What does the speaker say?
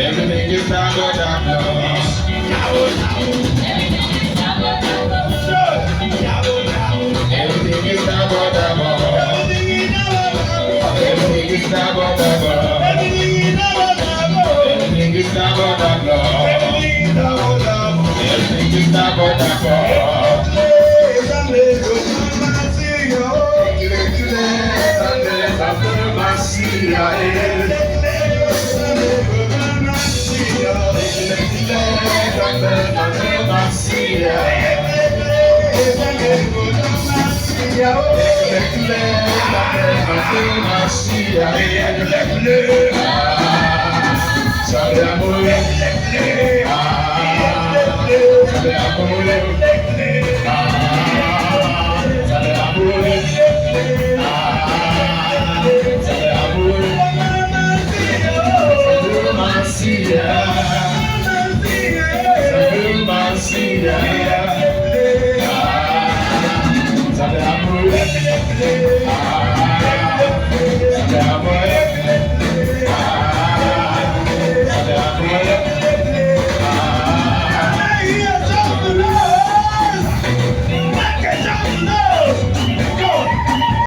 Everything is not what I'm lost. Everything is not what I'm lost. Everything is not what I'm lost. Everything is not what I'm lost. Everything is not what I'm lost.